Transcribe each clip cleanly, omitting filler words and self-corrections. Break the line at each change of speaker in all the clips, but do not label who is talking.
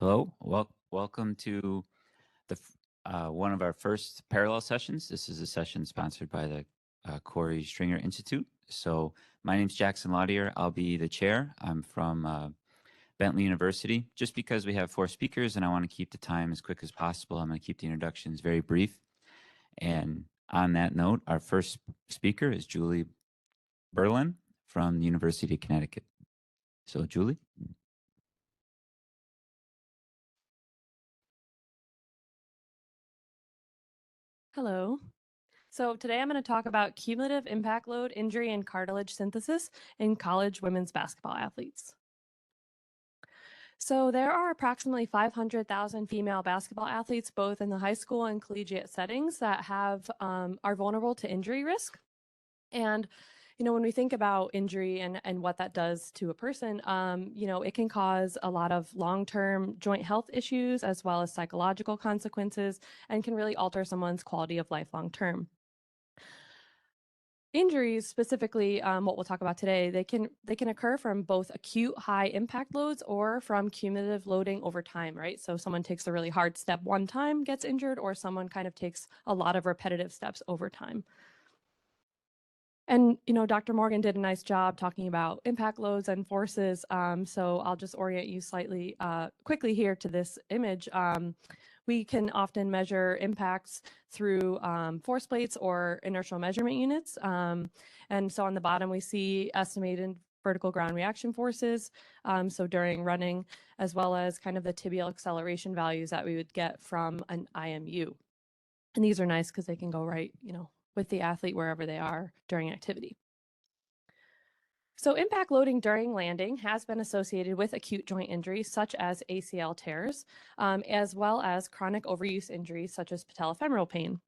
Hello, welcome to one of our first parallel sessions. This is a session sponsored by the Korey Stringer Institute. So my name's Jackson Laudier. I'll be the chair. I'm from Bentley University. Just because we have 4 speakers and I want to keep the time as quick as possible, I'm going to keep the introductions very brief. And on that note, our first speaker is Julie Burland from the University of Connecticut. So Julie.
Hello. So today I'm going to talk about cumulative impact load, injury, and cartilage synthesis in college women's basketball athletes. So there are approximately 500,000 female basketball athletes, both in the high school and collegiate settings, that are vulnerable to injury risk. And when we think about injury and what that does to a person, it can cause a lot of long-term joint health issues as well as psychological consequences, and can really alter someone's quality of life long-term. Injuries, specifically what we'll talk about today, they can occur from both acute high impact loads or from cumulative loading over time, right? So someone takes a really hard step one time, gets injured, or someone kind of takes a lot of repetitive steps over time. And, Dr. Morgan did a nice job talking about impact loads and forces. So I'll just orient you slightly quickly here to this image. We can often measure impacts through force plates or inertial measurement units. And so on the bottom, we see estimated vertical ground reaction forces, so during running, as well as kind of the tibial acceleration values that we would get from an IMU. And these are nice because they can go right, with the athlete wherever they are during activity. So impact loading during landing has been associated with acute joint injuries such as ACL tears, as well as chronic overuse injuries such as patellofemoral pain.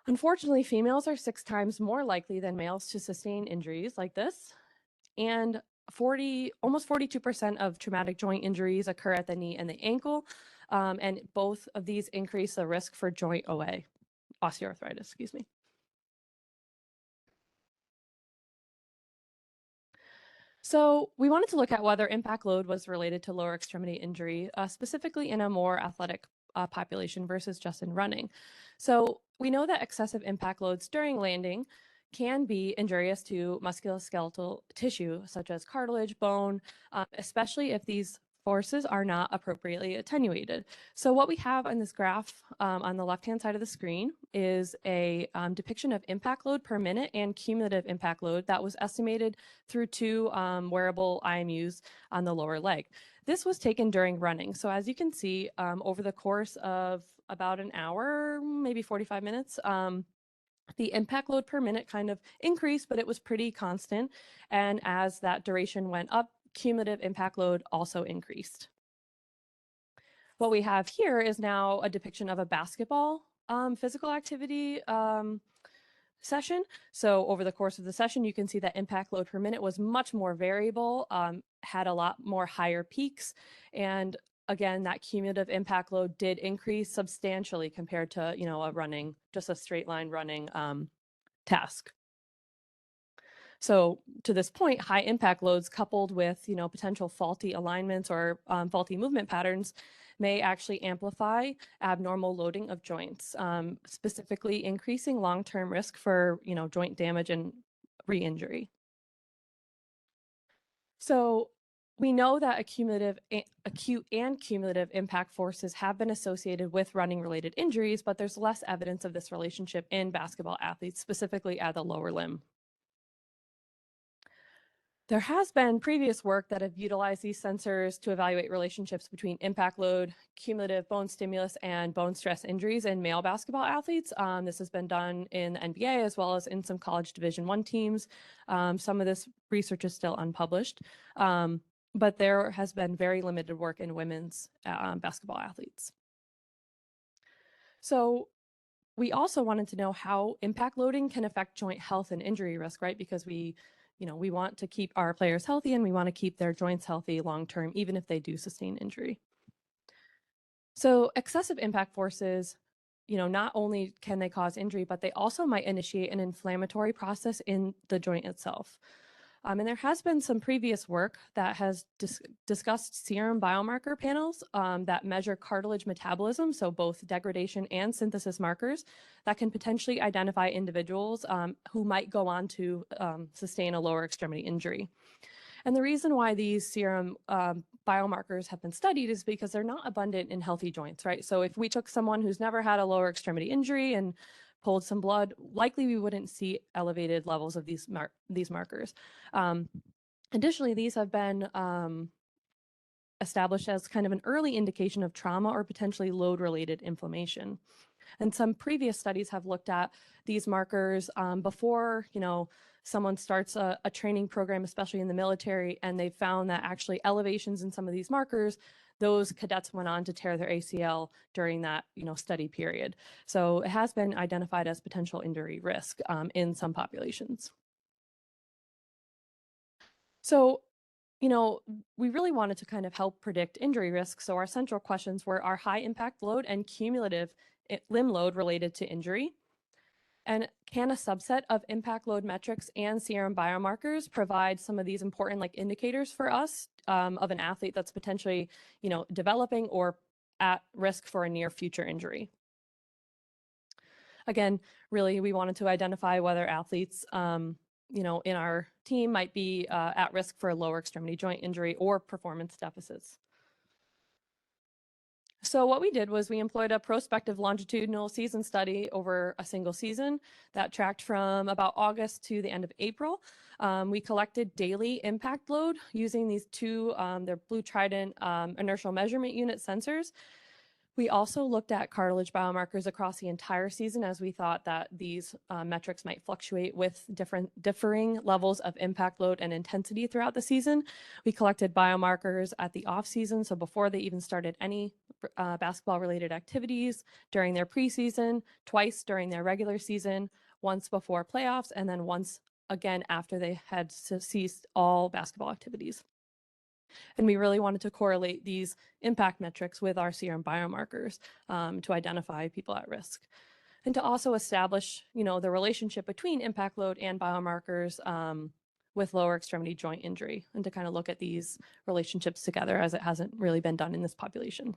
Unfortunately, females are 6 times more likely than males to sustain injuries like this, and almost 42% of traumatic joint injuries occur at the knee and the ankle, and both of these increase the risk for joint osteoarthritis, excuse me. So we wanted to look at whether impact load was related to lower extremity injury, specifically in a more athletic population versus just in running. So we know that excessive impact loads during landing can be injurious to musculoskeletal tissue, such as cartilage, bone, especially if these forces are not appropriately attenuated. So what we have on this graph on the left-hand side of the screen is a depiction of impact load per minute and cumulative impact load that was estimated through 2 wearable IMUs on the lower leg. This was taken during running. So as you can see, over the course of about an hour, maybe 45 minutes, the impact load per minute kind of increased, but it was pretty constant. And as that duration went up, cumulative impact load also increased. What we have here is now a depiction of a basketball physical activity session. So over the course of the session, you can see that impact load per minute was much more variable, had a lot more higher peaks. And again, that cumulative impact load did increase substantially compared to, just a straight line running task. So to this point, high impact loads coupled with, potential faulty alignments or faulty movement patterns may actually amplify abnormal loading of joints, specifically increasing long-term risk for, joint damage and re-injury. So we know that acute and cumulative impact forces have been associated with running-related injuries, but there's less evidence of this relationship in basketball athletes, specifically at the lower limb. There has been previous work that have utilized these sensors to evaluate relationships between impact load, cumulative bone stimulus, and bone stress injuries in male basketball athletes. This has been done in the NBA as well as in some college Division I teams. Some of this research is still unpublished, but there has been very limited work in women's basketball athletes. So we also wanted to know how impact loading can affect joint health and injury risk, right? Because we want to keep our players healthy and we want to keep their joints healthy long-term, even if they do sustain injury. So excessive impact forces, not only can they cause injury, but they also might initiate an inflammatory process in the joint itself. And there has been some previous work that has discussed serum biomarker panels that measure cartilage metabolism, so both degradation and synthesis markers that can potentially identify individuals who might go on to sustain a lower extremity injury. And the reason why these serum biomarkers have been studied is because they're not abundant in healthy joints, right? So if we took someone who's never had a lower extremity injury and pulled some blood, likely we wouldn't see elevated levels of these markers. Additionally, these have been established as kind of an early indication of trauma or potentially load-related inflammation. And some previous studies have looked at these markers before, someone starts a training program, especially in the military, and they found that actually elevations in some of these markers, those cadets went on to tear their ACL during that, study period. So it has been identified as potential injury risk in some populations. So, we really wanted to kind of help predict injury risk. So our central questions were, are high impact load and cumulative limb load related to injury? And can a subset of impact load metrics and serum biomarkers provide some of these important indicators for us of an athlete that's potentially, developing or at risk for a near future injury? Again, really, we wanted to identify whether athletes, in our team might be at risk for a lower extremity joint injury or performance deficits. So what we did was we employed a prospective longitudinal season study over a single season that tracked from about August to the end of April. We collected daily impact load using these two, they're blue trident inertial measurement unit sensors. We also looked at cartilage biomarkers across the entire season, as we thought that these metrics might fluctuate with differing levels of impact load and intensity throughout the season. We collected biomarkers at the off season, so before they even started any basketball-related activities, during their preseason, twice during their regular season, once before playoffs, and then once again after they had ceased all basketball activities. And we really wanted to correlate these impact metrics with our serum biomarkers to identify people at risk. And to also establish, the relationship between impact load and biomarkers with lower extremity joint injury, and to kind of look at these relationships together, as it hasn't really been done in this population.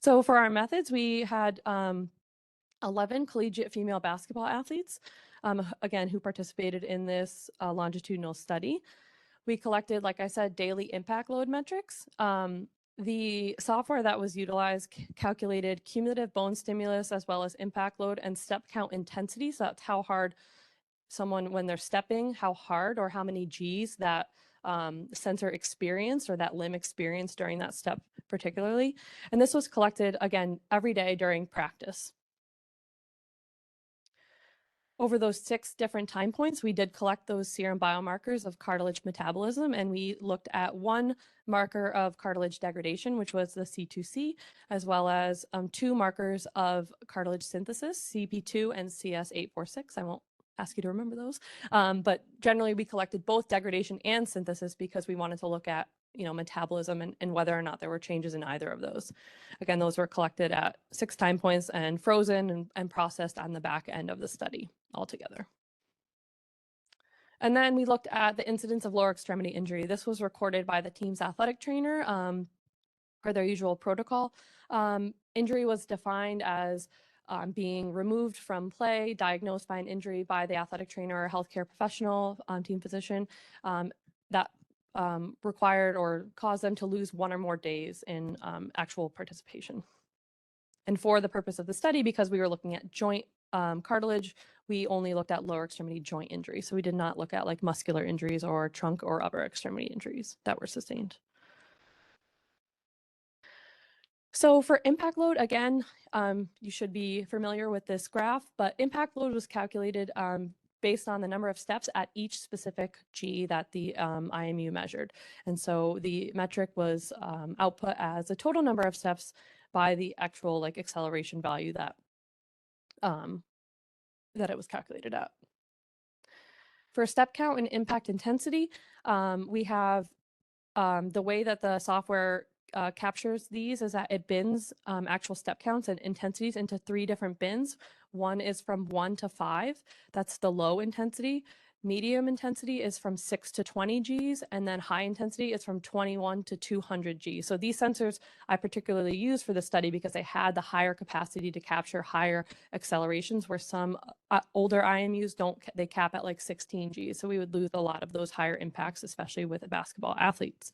So for our methods, we had 11 collegiate female basketball athletes, again, who participated in this longitudinal study. We collected, like I said, daily impact load metrics. The software that was utilized calculated cumulative bone stimulus as well as impact load and step count intensity. So that's how hard someone, when they're stepping, how hard or how many Gs that sensor experienced or that limb experienced during that step particularly. And this was collected, again, every day during practice. Over those 6 different time points, we did collect those serum biomarkers of cartilage metabolism, and we looked at one marker of cartilage degradation, which was the C2C, as well as 2 markers of cartilage synthesis, CP2 and CS846. I won't ask you to remember those, but generally we collected both degradation and synthesis because we wanted to look at metabolism and whether or not there were changes in either of those. Again, those were collected at 6 time points and frozen and processed on the back end of the study altogether. And then we looked at the incidence of lower extremity injury. This was recorded by the team's athletic trainer per their usual protocol. Injury was defined as being removed from play, diagnosed by an injury by the athletic trainer or healthcare professional, team physician, that required or caused them to lose 1 or more days in actual participation. And for the purpose of the study, because we were looking at joint cartilage, we only looked at lower extremity joint injury. So we did not look at muscular injuries or trunk or upper extremity injuries that were sustained. So for impact load, again, you should be familiar with this graph, but impact load was calculated based on the number of steps at each specific G that the IMU measured. And so the metric was output as the total number of steps by the actual acceleration value that it was calculated at. For step count and impact intensity, we have the way that the software captures these is that it bins actual step counts and intensities into 3 different bins, One is from 1 to 5. That's the low intensity. Medium intensity is from 6 to 20 Gs, and then high intensity is from 21 to 200 Gs. So these sensors I particularly used for the study because they had the higher capacity to capture higher accelerations, where some older IMUs don't, they cap at like 16 Gs. So we would lose a lot of those higher impacts, especially with basketball athletes.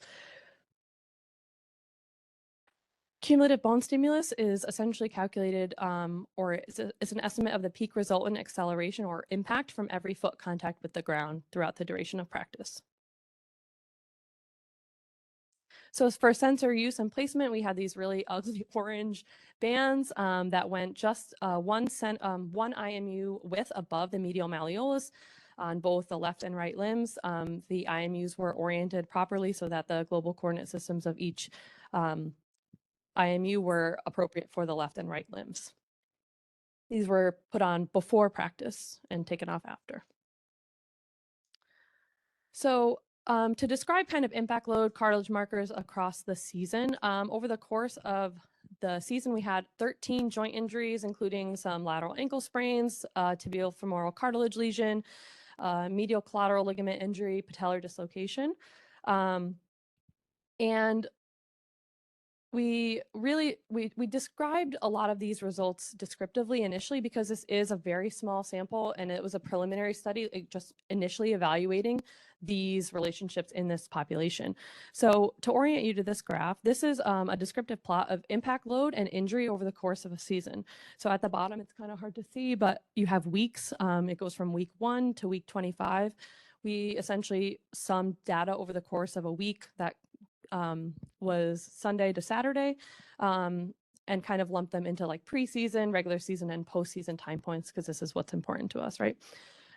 Cumulative bone stimulus is essentially calculated, or it's an estimate of the peak resultant acceleration or impact from every foot contact with the ground throughout the duration of practice. So for sensor use and placement, we had these really ugly orange bands that went just 1 IMU width above the medial malleolus on both the left and right limbs. The IMUs were oriented properly so that the global coordinate systems of each IMU were appropriate for the left and right limbs. These were put on before practice and taken off after. So to describe kind of impact load cartilage markers across the season, over the course of the season, we had 13 joint injuries, including some lateral ankle sprains, tibial femoral cartilage lesion, medial collateral ligament injury, patellar dislocation. And we described a lot of these results descriptively initially because this is a very small sample and it was a preliminary study, just initially evaluating these relationships in this population. So to orient you to this graph, this is a descriptive plot of impact load and injury over the course of a season. So at the bottom, it's kind of hard to see, but you have weeks. It goes from week 1 to week 25. We essentially summed data over the course of a week that was Sunday to Saturday, and kind of lumped them into like preseason, regular season, and postseason time points, because this is what's important to us, right?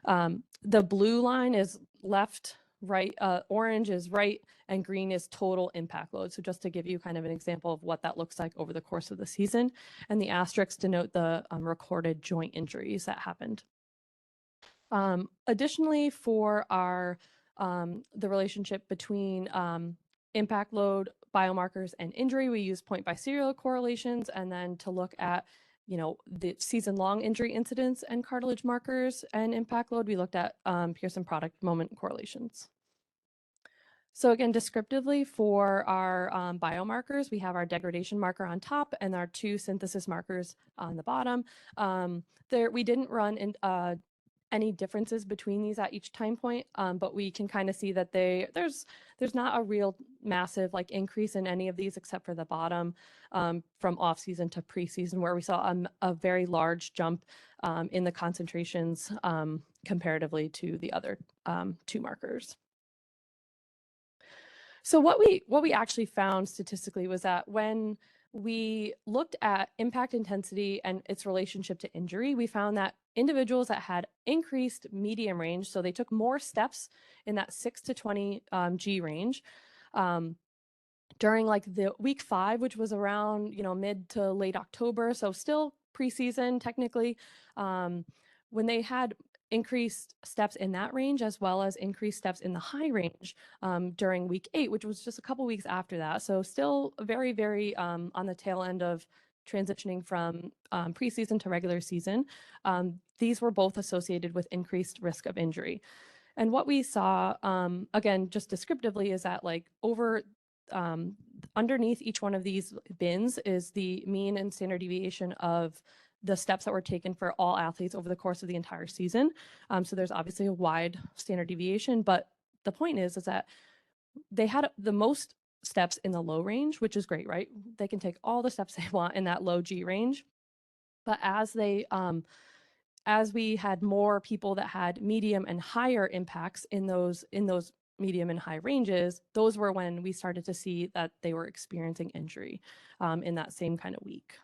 The blue line is left, right, orange is right, and green is total impact load. So just to give you kind of an example of what that looks like over the course of the season, and the asterisks denote the recorded joint injuries that happened. Additionally, for our the relationship between impact load, biomarkers, and injury, we use point biserial correlations, and then to look at the season-long injury incidence and cartilage markers and impact load, we looked at Pearson product moment correlations. So again, descriptively for our biomarkers, we have our degradation marker on top and our 2 synthesis markers on the bottom. We didn't run in, any differences between these at each time point, but we can kind of see that there's not a real massive like increase in any of these except for the bottom, from off season to preseason, where we saw a very large jump in the concentrations comparatively to the other 2 markers. So what we actually found statistically was that when we looked at impact intensity and its relationship to injury, we found that individuals that had increased medium range, so they took more steps in that 6 to 20 G range, during like the week 5, which was around mid to late October, so still preseason technically, when they had increased steps in that range as well as increased steps in the high range during week 8, which was just a couple weeks after that. So still very, very on the tail end of transitioning from preseason to regular season. These were both associated with increased risk of injury. And what we saw, again, just descriptively, is that like over underneath each one of these bins is the mean and standard deviation of the steps that were taken for all athletes over the course of the entire season. So there's obviously a wide standard deviation, but the point is that they had the most steps in the low range, which is great, right? They can take all the steps they want in that low G range. But as we had more people that had medium and higher impacts in those medium and high ranges, those were when we started to see that they were experiencing injury in that same kind of week.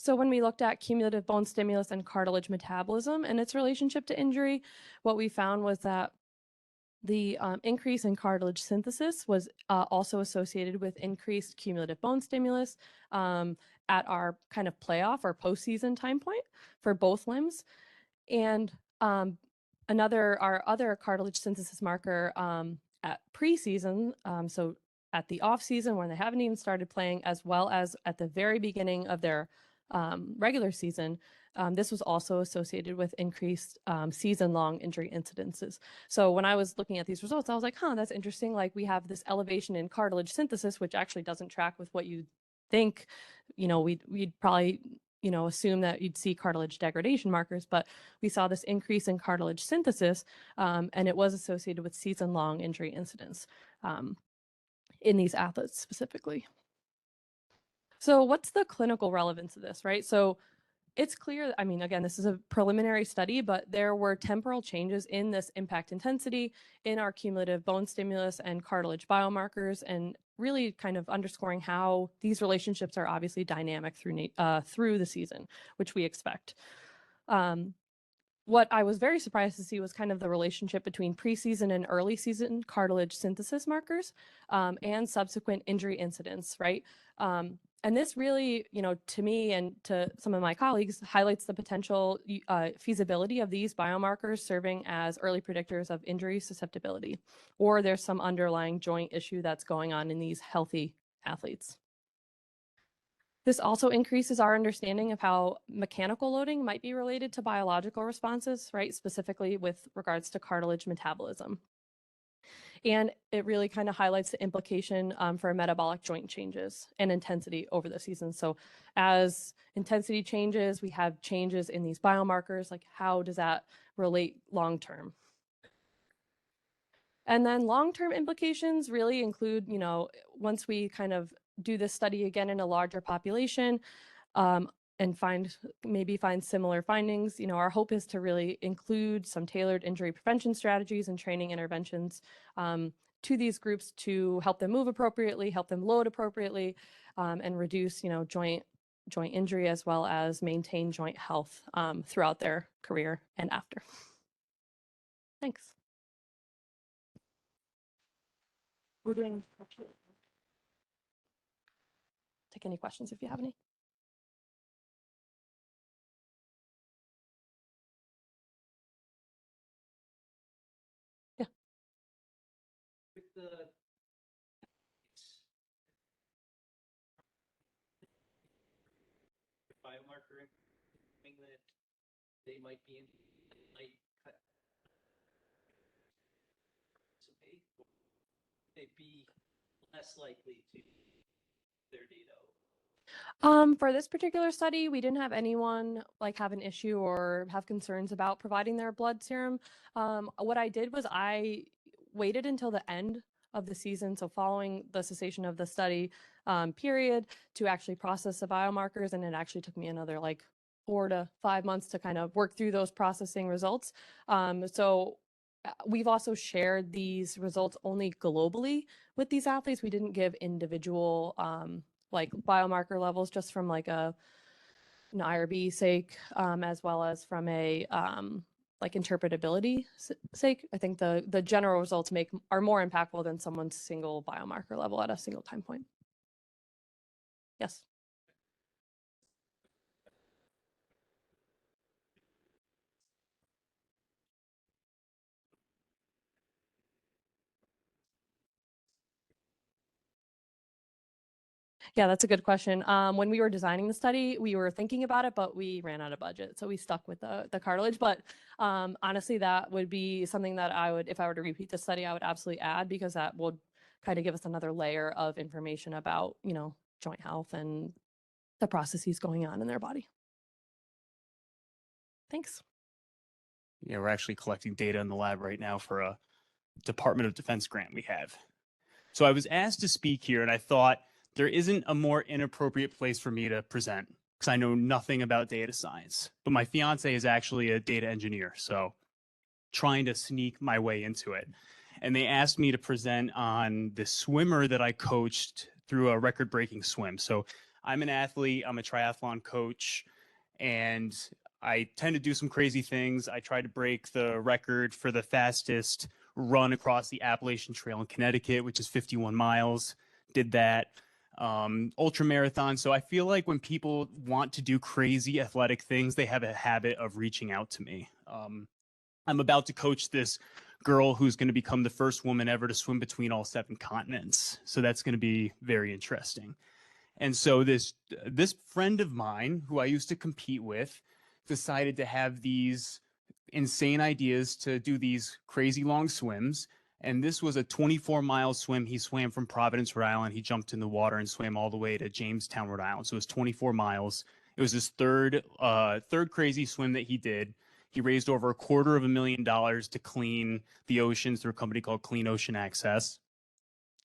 So when we looked at cumulative bone stimulus and cartilage metabolism and its relationship to injury, what we found was that the increase in cartilage synthesis was also associated with increased cumulative bone stimulus at our kind of playoff or postseason time point for both limbs. And our other cartilage synthesis marker at preseason, so at the off season when they haven't even started playing, as well as at the very beginning of their regular season, this was also associated with increased season-long injury incidences. So when I was looking at these results, I was like, huh, that's interesting. Like we have this elevation in cartilage synthesis, which actually doesn't track with what you think, we'd probably, assume that you'd see cartilage degradation markers, but we saw this increase in cartilage synthesis, and it was associated with season-long injury incidence in these athletes specifically. So what's the clinical relevance of this, right? So it's clear, I mean, again, this is a preliminary study, but there were temporal changes in this impact intensity in our cumulative bone stimulus and cartilage biomarkers, and really kind of underscoring how these relationships are obviously dynamic through the season, which we expect. What I was very surprised to see was kind of the relationship between preseason and early season cartilage synthesis markers and subsequent injury incidence, right? And this really, to me and to some of my colleagues, highlights the potential feasibility of these biomarkers serving as early predictors of injury susceptibility, or there's some underlying joint issue that's going on in these healthy athletes. This also increases our understanding of how mechanical loading might be related to biological responses, right? Specifically with regards to cartilage metabolism. And it really kind of highlights the implication for metabolic joint changes and intensity over the season. So as intensity changes, we have changes in these biomarkers, like how does that relate long-term? And then long-term implications really include, once we kind of do this study again in a larger population and maybe find similar findings, our hope is to really include some tailored injury prevention strategies and training interventions to these groups to help them move appropriately, help them load appropriately, and reduce, joint injury, as well as maintain joint health throughout their career and after. Thanks. We're doing. Take any questions if you have any. Yeah.
With the biomarker thing that they might be in, might participate, they'd be less likely to their data.
For this particular study, we didn't have anyone have an issue or have concerns about providing their blood serum. What I did was I waited until the end of the season, so following the cessation of the study period, to actually process the biomarkers, and it actually took me another 4 to 5 months to kind of work through those processing results. So we've also shared these results only globally with these athletes. We didn't give individual biomarker levels, just from an IRB sake, as well as from a interpretability sake. I think the general results are more impactful than someone's single biomarker level at a single time point. Yes. Yeah, that's a good question. When we were designing the study, we were thinking about it, but we ran out of budget, so we stuck with the cartilage. But honestly, that would be something that if I were to repeat the study, I would absolutely add, because that would kind of give us another layer of information about, joint health and the processes going on in their body. Thanks.
Yeah, we're actually collecting data in the lab right now for a Department of Defense grant we have. So I was asked to speak here, and I thought there isn't a more inappropriate place for me to present, because I know nothing about data science. But my fiance is actually a data engineer, so trying to sneak my way into it. And they asked me to present on the swimmer that I coached through a record-breaking swim. So I'm an athlete, I'm a triathlon coach, and I tend to do some crazy things. I tried to break the record for the fastest run across the Appalachian Trail in Connecticut, which is 51 miles. Did that. Ultra marathon. So I feel like when people want to do crazy athletic things, they have a habit of reaching out to me. I'm about to coach this girl who's going to become the first woman ever to swim between all 7 continents. So that's going to be very interesting. And so this friend of mine who I used to compete with decided to have these insane ideas to do these crazy long swims. And this was a 24-mile swim. He swam from Providence, Rhode Island. He jumped in the water and swam all the way to Jamestown, Rhode Island. So it was 24 miles. It was his third crazy swim that he did. He raised over $250,000 to clean the oceans through a company called Clean Ocean Access.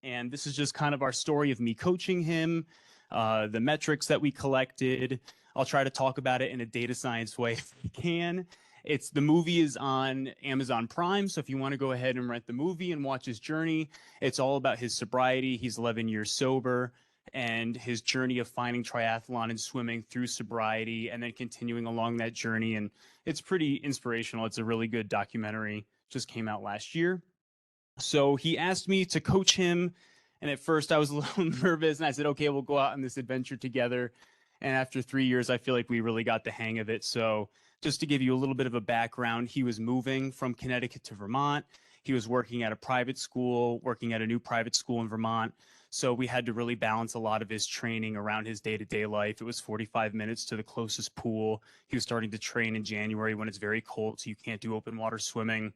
And this is just kind of our story of me coaching him, the metrics that we collected. I'll try to talk about it in a data science way if we can. The movie is on Amazon Prime, so if you want to go ahead and rent the movie and watch his journey, it's all about his sobriety. He's 11 years sober, and his journey of finding triathlon and swimming through sobriety and then continuing along that journey. And it's pretty inspirational. It's a really good documentary. Just came out last year. So he asked me to coach him, and at first I was a little nervous, and I said, okay, we'll go out on this adventure together. And after 3 years, I feel like we really got the hang of it. So just to give you a little bit of a background, he was moving from Connecticut to Vermont. He was working at a private school, working at a new private school in Vermont. So we had to really balance a lot of his training around his day-to-day life. It was 45 minutes to the closest pool. He was starting to train in January when it's very cold, so you can't do open water swimming.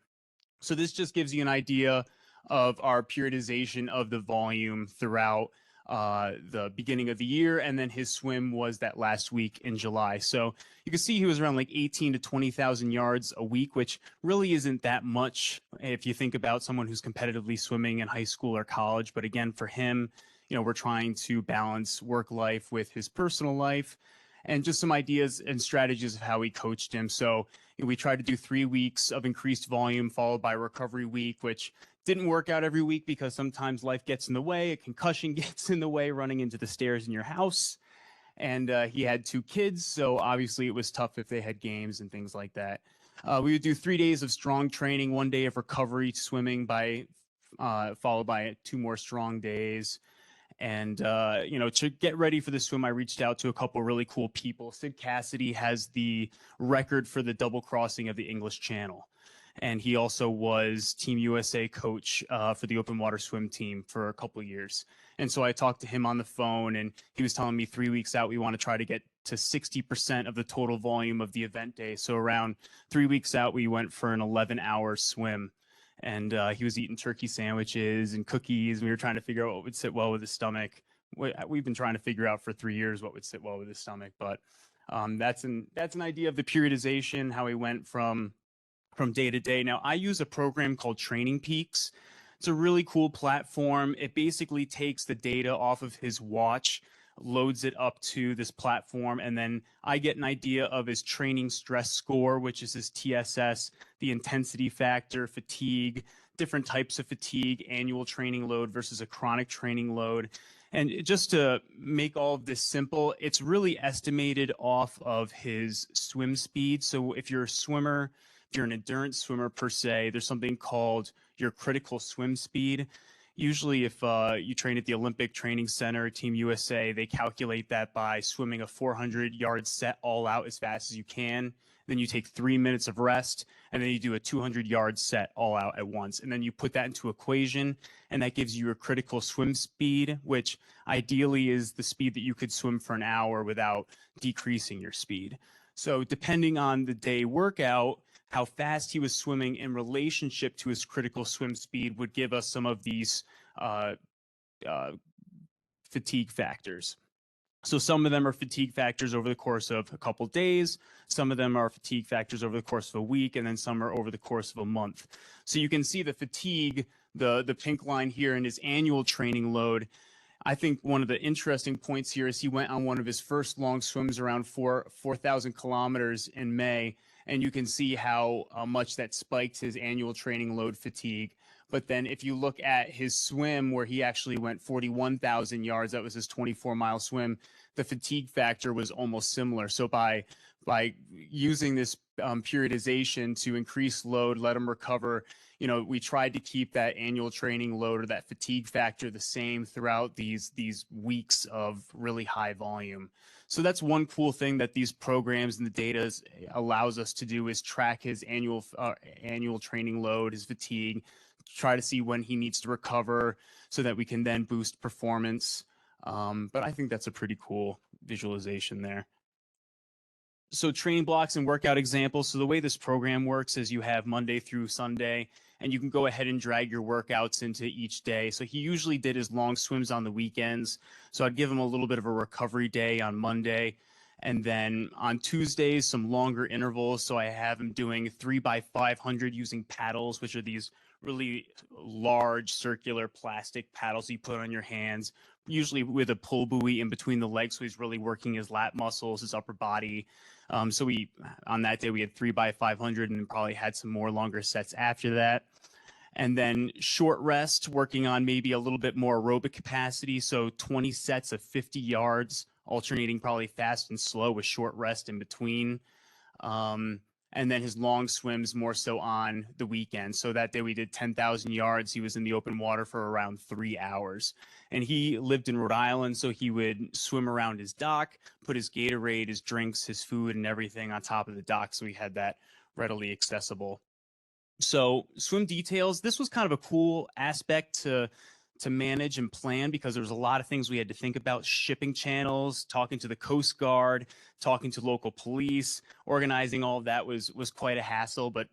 So this just gives you an idea of our periodization of the volume throughout the beginning of the year, and then his swim was that last week in July. So you can see he was around like 18 to 20,000 yards a week, which really isn't that much if you think about someone who's competitively swimming in high school or college. But again, for him, we're trying to balance work life with his personal life, and just some ideas and strategies of how we coached him. So we tried to do 3 weeks of increased volume followed by a recovery week, which didn't work out every week because sometimes life gets in the way. A concussion gets in the way running into the stairs in your house. And he had 2 kids, so obviously it was tough if they had games and things like that. We would do 3 days of strong training, 1 day of recovery swimming followed by 2 more strong days. And, to get ready for the swim, I reached out to a couple really cool people. Sid Cassidy has the record for the double crossing of the English Channel. And he also was Team USA coach for the open water swim team for a couple of years. And so I talked to him on the phone, and he was telling me 3 weeks out, we want to try to get to 60% of the total volume of the event day. So around 3 weeks out, we went for an 11-hour swim. And he was eating turkey sandwiches and cookies. We were trying to figure out what would sit well with his stomach. We've been trying to figure out for 3 years what would sit well with his stomach. But that's an idea of the periodization, how he went from day to day. Now, I use a program called Training Peaks. It's a really cool platform. It basically takes the data off of his watch, loads it up to this platform, and then I get an idea of his training stress score, which is his TSS, the intensity factor, fatigue, different types of fatigue, annual training load versus a chronic training load. And just to make all of this simple, it's really estimated off of his swim speed. So if you're a swimmer, if you're an endurance swimmer per se, there's something called your critical swim speed. Usually if you train at the Olympic Training Center, Team USA, they calculate that by swimming a 400-yard set all out as fast as you can. Then you take 3 minutes of rest, and then you do a 200-yard set all out at once. And then you put that into equation, and that gives you your critical swim speed, which ideally is the speed that you could swim for an hour without decreasing your speed. So depending on the day workout, how fast he was swimming in relationship to his critical swim speed would give us some of these fatigue factors. So some of them are fatigue factors over the course of a couple days, some of them are fatigue factors over the course of a week, and then some are over the course of a month. So you can see the fatigue, the pink line here in his annual training load. I think one of the interesting points here is he went on one of his first long swims around 4,000 kilometers in May, and you can see how much that spiked his annual training load fatigue. But then if you look at his swim where he actually went 41,000 yards, that was his 24-mile swim, the fatigue factor was almost similar. So by using this periodization to increase load, let him recover, we tried to keep that annual training load or that fatigue factor the same throughout these weeks of really high volume. So that's one cool thing that these programs and the data allows us to do is track his annual training load, his fatigue, try to see when he needs to recover so that we can then boost performance. But I think that's a pretty cool visualization there. So training blocks and workout examples. So the way this program works is you have Monday through Sunday, and you can go ahead and drag your workouts into each day. So he usually did his long swims on the weekends. So I'd give him a little bit of a recovery day on Monday. And then on Tuesdays, some longer intervals. So I have him doing 3x500 using paddles, which are these really large circular plastic paddles you put on your hands, usually with a pull buoy in between the legs. So he's really working his lat muscles, his upper body. So on that day, we had 3x500 and probably had some more longer sets after that. And then short rest, working on maybe a little bit more aerobic capacity. So 20 sets of 50 yards, alternating probably fast and slow with short rest in between. And then his long swims more so on the weekend. So that day we did 10,000 yards. He was in the open water for around 3 hours. And he lived in Rhode Island, so he would swim around his dock, put his Gatorade, his drinks, his food, and everything on top of the dock. So we had that readily accessible. So swim details, this was kind of a cool aspect to manage and plan because there was a lot of things we had to think about: shipping channels, talking to the Coast Guard, talking to local police. Organizing all of that was quite a hassle, but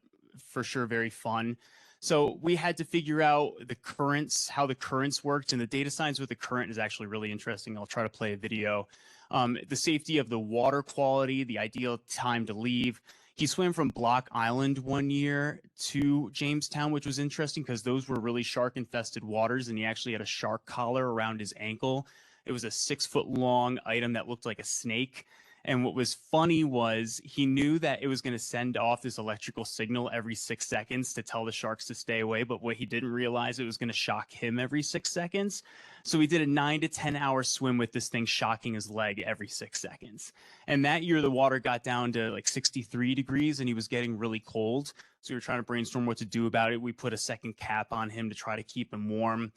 for sure very fun. So we had to figure out the currents, how the currents worked, and the data science with the current is actually really interesting. I'll try to play a video. The safety of the water quality, the ideal time to leave. He swam from Block Island one year to Jamestown, which was interesting because those were really shark-infested waters, and he actually had a shark collar around his ankle. It was a 6-foot-long item that looked like a snake. And what was funny was he knew that it was going to send off this electrical signal every 6 seconds to tell the sharks to stay away. But what he didn't realize, it was going to shock him every 6 seconds. So he did a 9 to 10 hour swim with this thing shocking his leg every 6 seconds. And that year, the water got down to like 63 degrees and he was getting really cold. So we were trying to brainstorm what to do about it. We put a second cap on him to try to keep him warm.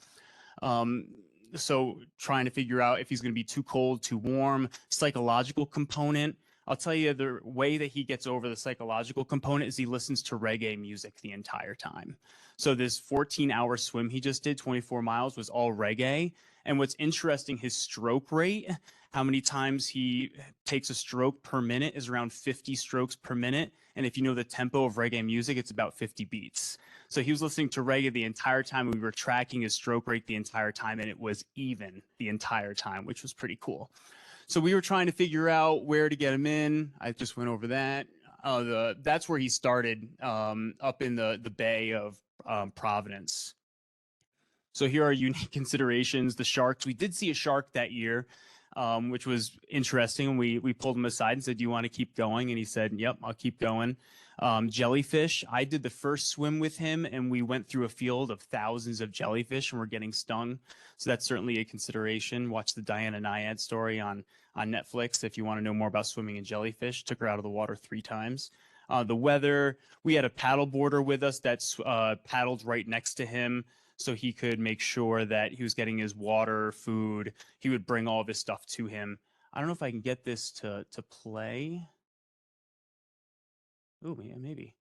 So trying to figure out if he's going to be too cold, too warm, psychological component. I'll tell you, the way that he gets over the psychological component is he listens to reggae music the entire time. So this 14-hour swim he just did, 24 miles, was all reggae. And what's interesting, his stroke rate, how many times he takes a stroke per minute, is around 50 strokes per minute. And if you know the tempo of reggae music, it's about 50 beats. So he was listening to reggae the entire time. We were tracking his stroke rate the entire time, and it was even the entire time, which was pretty cool. So we were trying to figure out where to get him in. I just went over that. That's where he started, up in the Bay of Providence. So here are unique considerations. The sharks. We did see a shark that year, which was interesting. We pulled him aside and said, "Do you want to keep going?" And he said, "Yep, I'll keep going." Jellyfish. I did the first swim with him, and we went through a field of thousands of jellyfish, and we're getting stung. So that's certainly a consideration. Watch the Diana Nyad story on Netflix if you want to know more about swimming in jellyfish. Took her out of the water 3 times. The weather. We had a paddle boarder with us that's paddled right next to him, so he could make sure that he was getting his water, food. He would bring all of his stuff to him. I don't know if I can get this to play. Oh, yeah, maybe.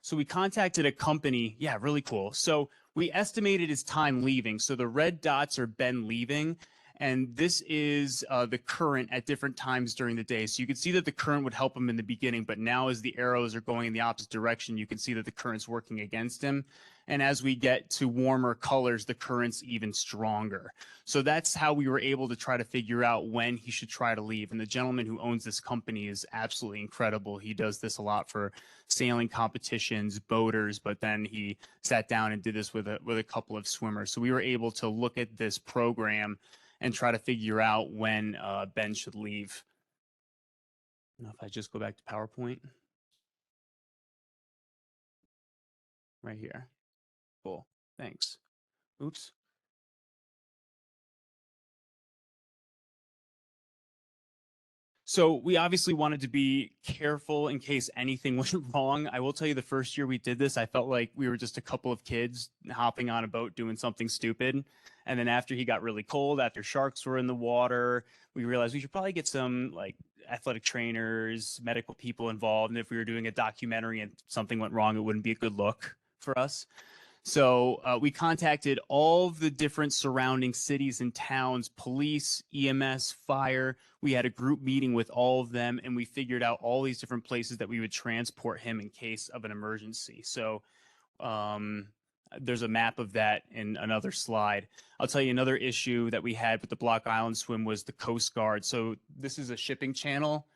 So we contacted a company. Yeah, really cool. So we estimated his time leaving. So the red dots are Ben leaving, and this is the current at different times during the day. So you can see that the current would help him in the beginning, but now as the arrows are going in the opposite direction, you can see that the current's working against him. And as we get to warmer colors, the current's even stronger. So that's how we were able to try to figure out when he should try to leave. And the gentleman who owns this company is absolutely incredible. He does this a lot for sailing competitions, boaters, but then he sat down and did this with a couple of swimmers. So we were able to look at this program and try to figure out when Ben should leave. Now, if I just go back to PowerPoint. Right here. Cool. Thanks. Oops. So we obviously wanted to be careful in case anything went wrong. I will tell you, the first year we did this, I felt like we were just a couple of kids hopping on a boat doing something stupid. And then after he got really cold, after sharks were in the water, we realized we should probably get some like athletic trainers, medical people involved. And if we were doing a documentary and something went wrong, it wouldn't be a good look for us. So we contacted all of the different surrounding cities and towns, police, EMS, fire. We had a group meeting with all of them, and we figured out all these different places that we would transport him in case of an emergency. So there's a map of that in another slide. I'll tell you another issue that we had with the Block Island swim was the Coast Guard. So this is a shipping channel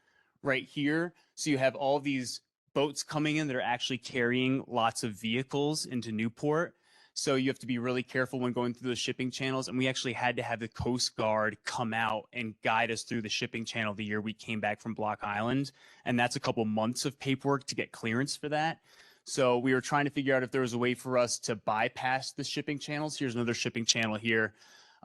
right here. So you have all these boats coming in that are actually carrying lots of vehicles into Newport. So you have to be really careful when going through those shipping channels. And we actually had to have the Coast Guard come out and guide us through the shipping channel the year we came back from Block Island. And that's a couple months of paperwork to get clearance for that. So we were trying to figure out if there was a way for us to bypass the shipping channels. Here's another shipping channel here.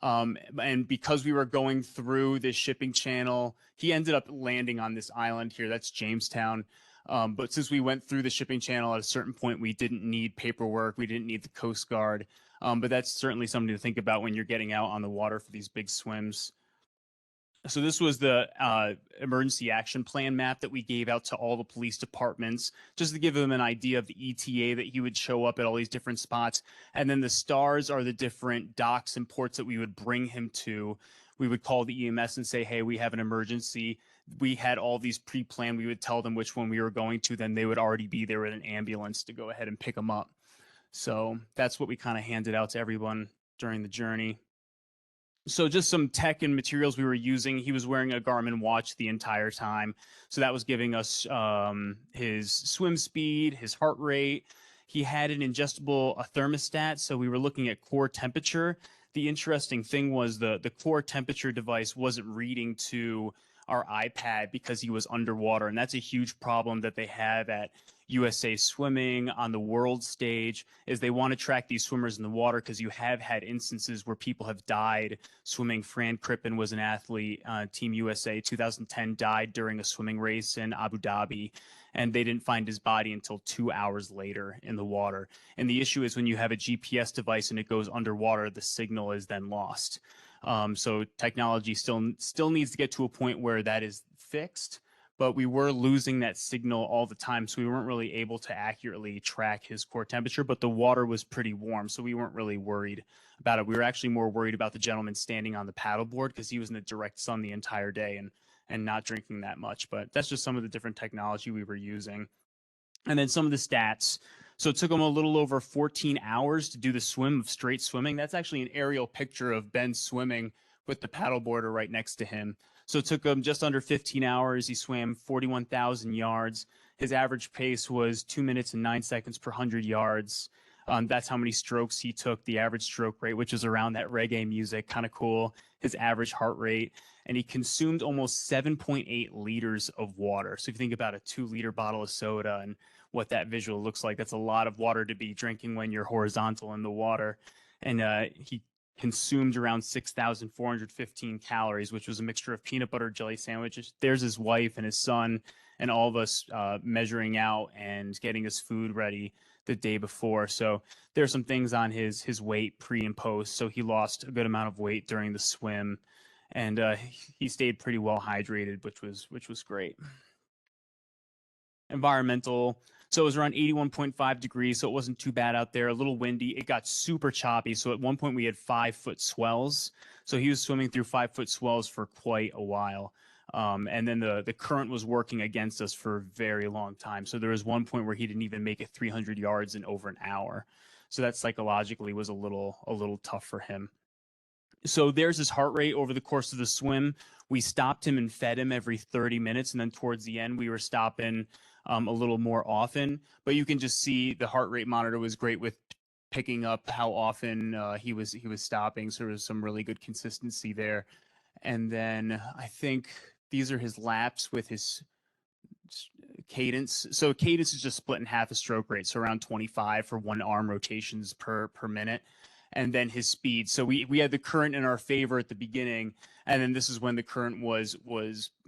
And because we were going through this shipping channel, he ended up landing on this island here. That's Jamestown. But since we went through the shipping channel at a certain point, we didn't need paperwork. We didn't need the Coast Guard. But that's certainly something to think about when you're getting out on the water for these big swims. So this was the emergency action plan map that we gave out to all the police departments, just to give them an idea of the ETA that he would show up at all these different spots. And then the stars are the different docks and ports that we would bring him to. We would call the EMS and say, hey, we have an emergency. We had all these pre-planned. We would tell them which one we were going to. Then they would already be there with an ambulance to go ahead and pick them up. So that's what we kind of handed out to everyone during the journey. So just some tech and materials we were using. He was wearing a Garmin watch the entire time. So that was giving us his swim speed, his heart rate. He had an ingestible thermostat. So we were looking at core temperature. The interesting thing was the core temperature device wasn't reading to our iPad because he was underwater. And that's a huge problem that they have at USA Swimming on the world stage, is they want to track these swimmers in the water because you have had instances where people have died swimming. Fran Crippen was an athlete, Team USA 2010, died during a swimming race in Abu Dhabi, and they didn't find his body until 2 hours later in the water. And the issue is when you have a GPS device and it goes underwater, the signal is then lost. So technology still needs to get to a point where that is fixed, but we were losing that signal all the time. So we weren't really able to accurately track his core temperature, but the water was pretty warm. So we weren't really worried about it. We were actually more worried about the gentleman standing on the paddleboard because he was in the direct sun the entire day and not drinking that much. But that's just some of the different technology we were using. And then some of the stats. So it took him a little over 14 hours to do the swim of straight swimming. That's actually an aerial picture of Ben swimming with the paddleboarder right next to him. So it took him just under 15 hours. He swam 41,000 yards. His average pace was 2 minutes and 9 seconds per 100 yards. That's how many strokes he took, the average stroke rate, which is around that reggae music, kind of cool. His average heart rate. And he consumed almost 7.8 liters of water. So if you think about a 2-liter bottle of soda and what that visual looks like, that's a lot of water to be drinking when you're horizontal in the water. And he consumed around 6,415 calories, which was a mixture of peanut butter jelly sandwiches. There's his wife and his son and all of us measuring out and getting his food ready the day before. So there's some things on his weight pre and post. So he lost a good amount of weight during the swim, and he stayed pretty well hydrated, which was great. Environmental. So it was around 81.5 degrees, so it wasn't too bad out there. A little windy. It got super choppy. So at one point we had 5-foot swells. So he was swimming through 5-foot swells for quite a while. And then the current was working against us for a very long time. So there was one point where he didn't even make it 300 yards in over an hour. So that psychologically was a little tough for him. So there's his heart rate over the course of the swim. We stopped him and fed him every 30 minutes. And then towards the end, we were stopping a little more often. But you can just see the heart rate monitor was great with picking up how often he was stopping. So there was some really good consistency there. And then I think these are his laps with his cadence. So cadence is just split in half a stroke rate. So around 25 for one arm rotations per minute. And then his speed. So we had the current in our favor at the beginning, and then this is when the current was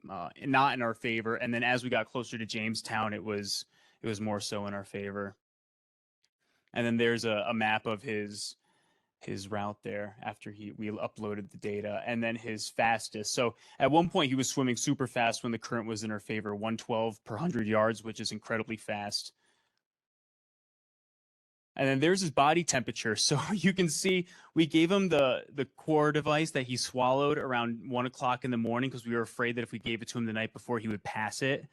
not in our favor. And then as we got closer to Jamestown, it was more so in our favor. And then there's a map of his route there after we uploaded the data, and then his fastest. So at one point he was swimming super fast when the current was in our favor, 112 per 100 yards, which is incredibly fast. And then there's his body temperature. So you can see we gave him the core device that he swallowed around 1 o'clock in the morning because we were afraid that if we gave it to him the night before, he would pass it.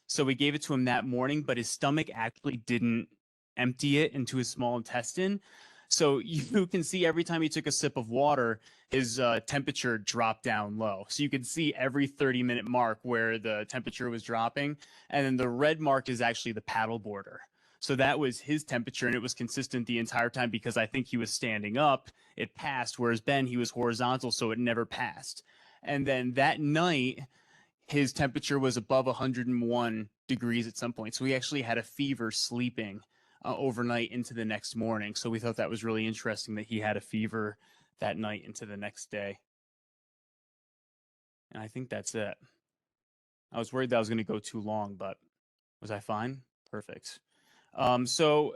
So we gave it to him that morning, but his stomach actually didn't empty it into his small intestine. So you can see every time he took a sip of water, his temperature dropped down low. So you can see every 30-minute mark where the temperature was dropping. And then the red mark is actually the paddle border. So that was his temperature, and it was consistent the entire time because I think he was standing up, it passed, whereas Ben, he was horizontal, so it never passed. And then that night, his temperature was above 101 degrees at some point. So he actually had a fever sleeping overnight into the next morning. So we thought that was really interesting that he had a fever that night into the next day. And I think that's it. I was worried that I was going to go too long, but was I fine? Perfect. So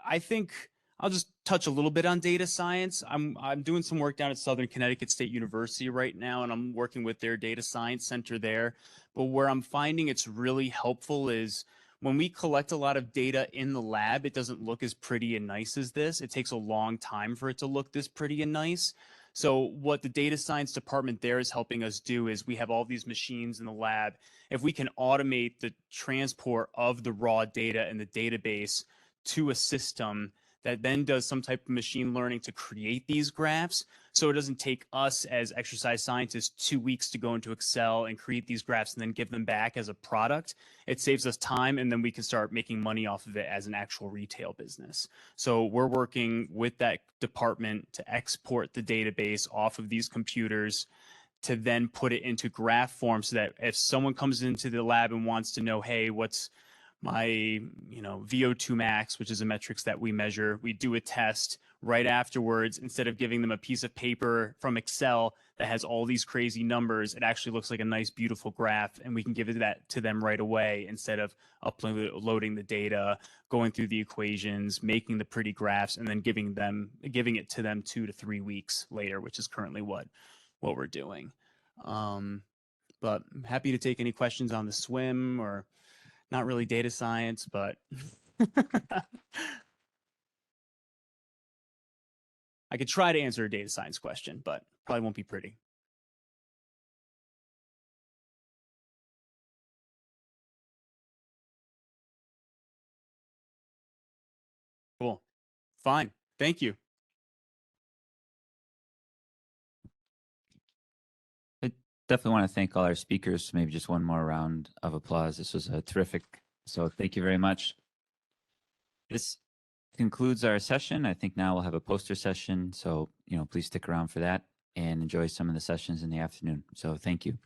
I think I'll just touch a little bit on data science. I'm doing some work down at Southern Connecticut State University right now, and I'm working with their data science center there. But where I'm finding it's really helpful is when we collect a lot of data in the lab, it doesn't look as pretty and nice as this. It takes a long time for it to look this pretty and nice. So what the data science department there is helping us do is we have all these machines in the lab. If we can automate the transport of the raw data in the database to a system that then does some type of machine learning to create these graphs, so it doesn't take us as exercise scientists 2 weeks to go into Excel and create these graphs and then give them back as a product. It saves us time, and then we can start making money off of it as an actual retail business. So we're working with that department to export the database off of these computers to then put it into graph form so that if someone comes into the lab and wants to know, hey, what's my VO2 max, which is a metrics that we measure, we do a test right afterwards. Instead of giving them a piece of paper from Excel that has all these crazy numbers, it actually looks like a nice, beautiful graph, and we can give that to them right away instead of uploading the data, going through the equations, making the pretty graphs, and then giving it to them 2 to 3 weeks later, which is currently what we're doing. But I'm happy to take any questions on the swim or not really data science, but I could try to answer a data science question, but probably won't be pretty. Cool. Fine. Thank you.
I definitely want to thank all our speakers. Maybe just one more round of applause. This was a terrific. So thank you very much. This concludes our session. I think now we'll have a poster session. So, please stick around for that and enjoy some of the sessions in the afternoon. So thank you.